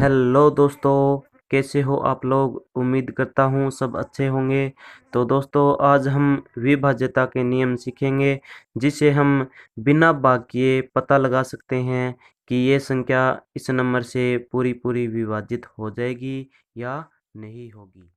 Hello दोस्तों, कैसे हो आप लोग? उम्मीद करता हूँ सब अच्छे होंगे। तो दोस्तों आज हम विभाज्यता के नियम सीखेंगे, जिसे हम बिना भाग किए पता लगा सकते हैं कि ये संख्या इस नंबर से पूरी विभाजित हो जाएगी या नहीं होगी।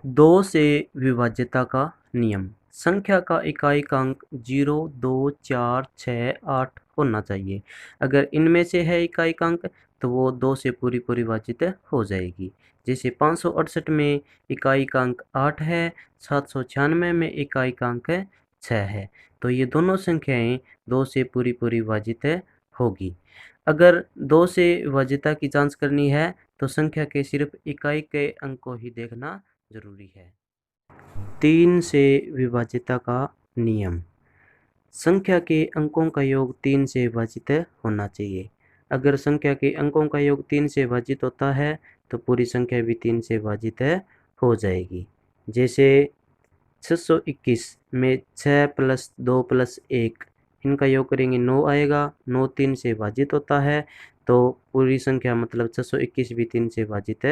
2 से विभाज्यता का नियम। संख्या का इकाई-अंक 0, 2, 4, 6, 8 होना चाहिए। अगर इनमें से है इकाई-अंक तो वो 2 से पूरी विभाजित हो जाएगी। जैसे 568 में इकाई का अंक 8 है, 796 में इकाई का अंक 6 है। तो ये दोनों संख्याएँ 2 से पूरी विभाजित होगी। अगर 2 से विभाज्यता की जाँच करनी है तो संख्या के सिर्फ इकाई के अंक को ही देखना ज़रूरी है। 3 से विभाज्यता का नियम। संख्या के अंकों का योग 3 से विभाजित होना चाहिए। अगर संख्या के अंकों का योग 3 से विभाजित होता है तो पूरी संख्या भी 3 से विभाजित हो जाएगी। जैसे 621 में 6 प्लस 2 प्लस 1 इनका योग करेंगे 9 आएगा। 9 3 से विभाजित होता है तो पूरी संख्या मतलब 621 भी 3 से विभाजित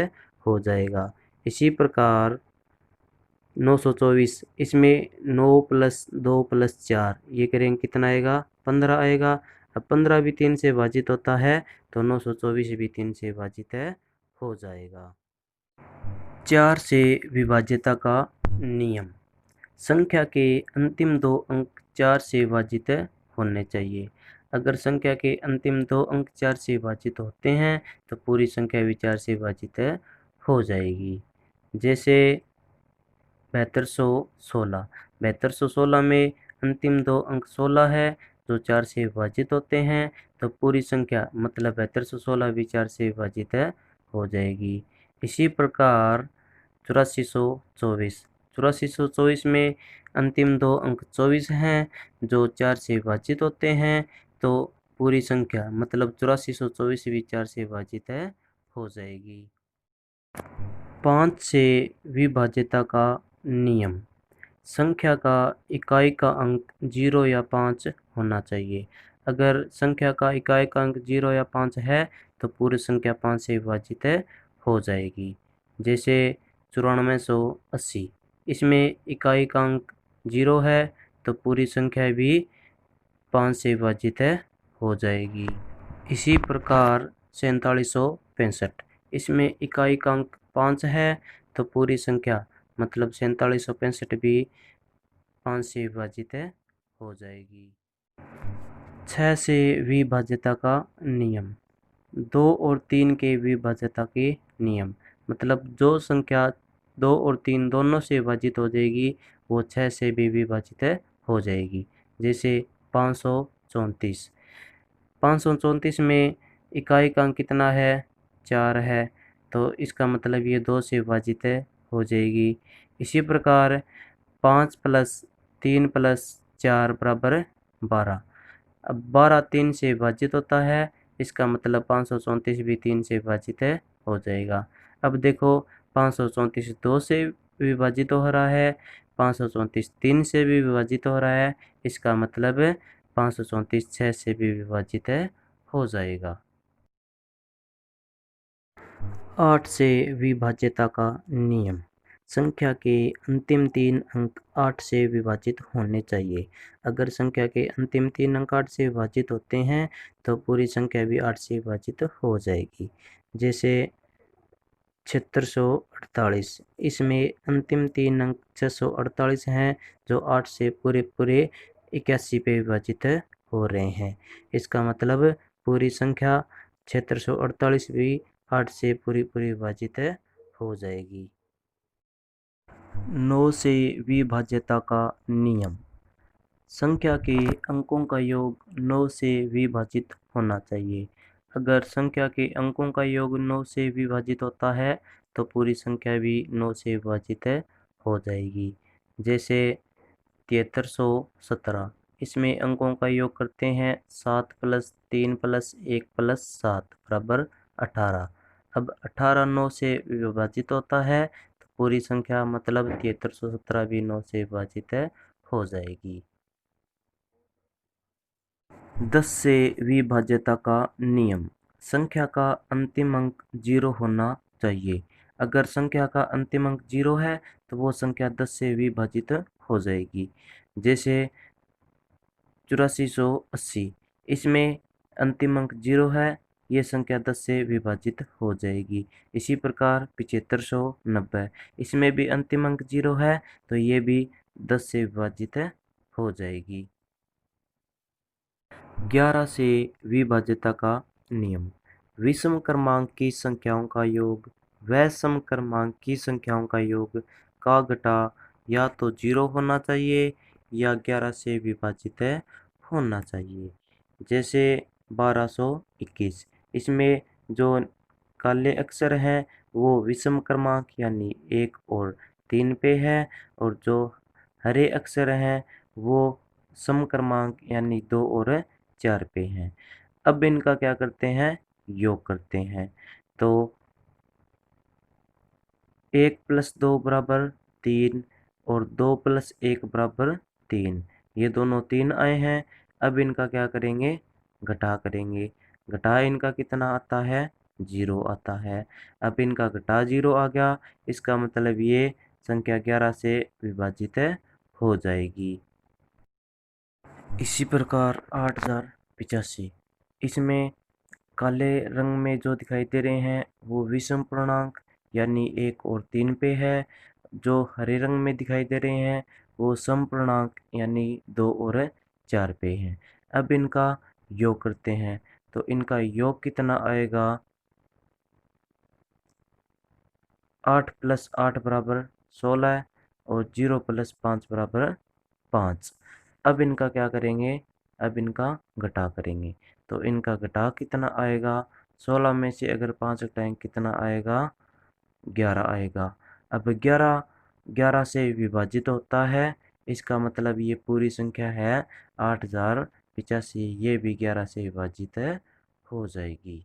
हो जाएगा। इसी प्रकार 924 इसमें 9 प्लस 2 प्लस 4 ये करेंगे कितना आएगा 15 आएगा। अब 15 भी 3 से विभाजित होता है तो 924 भी 3 से विभाजित हो जाएगा। 4 से विभाज्यता का नियम। संख्या के अंतिम 2 अंक 4 से विभाजित होने चाहिए। अगर संख्या के अंतिम 2 अंक 4 से विभाजित होते हैं तो पूरी संख्या भी 4 से विभाजित हो जाएगी। जैसे 7216 7216 में अंतिम 2 अंक 16 है जो 4 से विभाजित होते हैं तो पूरी संख्या मतलब 7216 भी 4 से विभाजित हो जाएगी। इसी प्रकार 8424 में अंतिम 2 अंक 24 हैं जो 4 से विभाजित होते हैं तो पूरी संख्या मतलब 8424 भी 4 से विभाजित हो जाएगी। 5 से विभाज्यता का नियम। संख्या का इकाई का अंक 0 या 5 होना चाहिए। अगर संख्या का इकाई का अंक 0 या 5 है तो पूरी संख्या 5 से विभाजित हो जाएगी। जैसे 9480 इसमें इकाई का अंक 0 है तो पूरी संख्या भी 5 से विभाजित हो जाएगी। इसी प्रकार 4765 इसमें इकाई का अंक 5 है तो पूरी संख्या मतलब 4765 भी 5 से विभाजित हो जाएगी। 6 से विभाज्यता का नियम। 2 और 3 के विभाज्यता के नियम मतलब जो संख्या 2 और 3 दोनों से विभाजित हो जाएगी वो 6 से भी विभाजित हो जाएगी। जैसे 534 534 में इकाई का अंक कितना है 4 है तो इसका मतलब ये 2 से विभाजित हो जाएगी। इसी प्रकार 5 प्लस 3 प्लस 4 बराबर 12। अब 12 3 से विभाजित होता है इसका मतलब 534 भी 3 से विभाजित हो जाएगा। अब देखो 534 2 से विभाजित हो रहा है, 534 3 से भी विभाजित हो रहा है, इसका मतलब 534 6 से भी विभाजित हो जाएगा। 8 से विभाज्यता का नियम। संख्या के अंतिम 3 अंक 8 से विभाजित होने चाहिए। अगर संख्या के अंतिम 3 अंक 8 से विभाजित होते हैं तो पूरी संख्या भी 8 से विभाजित हो जाएगी। जैसे 7648 इसमें अंतिम 3 अंक 648 हैं जो 8 से पूरे 81 पे विभाजित हो रहे हैं। इसका मतलब पूरी संख्या 7648 भी 8 से पूरी विभाजित हो जाएगी। 9 से विभाज्यता का नियम। संख्या के अंकों का योग 9 से विभाजित होना चाहिए। अगर संख्या के अंकों का योग 9 से विभाजित होता है तो पूरी संख्या भी 9 से विभाजित हो जाएगी। जैसे 7317 इसमें अंकों का योग करते हैं 7 प्लस 3 प्लस 1 प्लस 7 बराबर 18। अब 18 9 से विभाजित होता है तो पूरी संख्या मतलब 7317 भी 9 से विभाजित हो जाएगी। 10 से विभाज्यता का नियम। संख्या का अंतिम अंक 0 होना चाहिए। अगर संख्या का अंतिम अंक 0 है तो वो संख्या 10 से विभाजित हो जाएगी। जैसे 8480, इसमें अंतिम अंक 0 है, ये संख्या 10 से विभाजित हो जाएगी। इसी प्रकार 7590, इसमें भी अंतिम अंक 0 है तो ये भी 10 से विभाजित हो जाएगी। 11 से विभाज्यता का नियम। विषम क्रमांक की संख्याओं का योग व सम क्रमांक की संख्याओं का योग का घटा या तो 0 होना चाहिए या 11 से विभाजित होना चाहिए। जैसे 1221, इसमें जो काले अक्षर हैं वो विषम क्रमांक यानी 1 और 3 पे है, और जो हरे अक्षर हैं वो सम क्रमांक यानी 2 और 4 पे हैं। अब इनका क्या करते हैं, योग करते हैं। तो 1 + 2 = 3 और 2 + 1 = 3। ये दोनों 3 आए हैं। अब इनका क्या करेंगे, घटा करेंगे। घटा इनका कितना आता है, 0 आता है। अब इनका घटा 0 आ गया, इसका मतलब ये संख्या 11 से विभाजित हो जाएगी। इसी प्रकार 8085, इसमें काले रंग में जो दिखाई दे रहे हैं वो विषम पूर्णांक यानी 1 और 3 पे है। जो हरे रंग में दिखाई दे रहे हैं वो सम पूर्णांक यानी 2 और 4 पे हैं। अब इनका योग करते हैं तो इनका योग कितना आएगा, 8 + 8 = 16 और 0 + 5 = 5। अब इनका क्या करेंगे, अब इनका घटा करेंगे। तो इनका घटा कितना आएगा, 16 में से अगर 5 घटाएं कितना आएगा, 11 आएगा। अब 11 11 से विभाजित होता है, इसका मतलब ये पूरी संख्या है 8085, ये भी 11 से विभाजित हो जाएगी।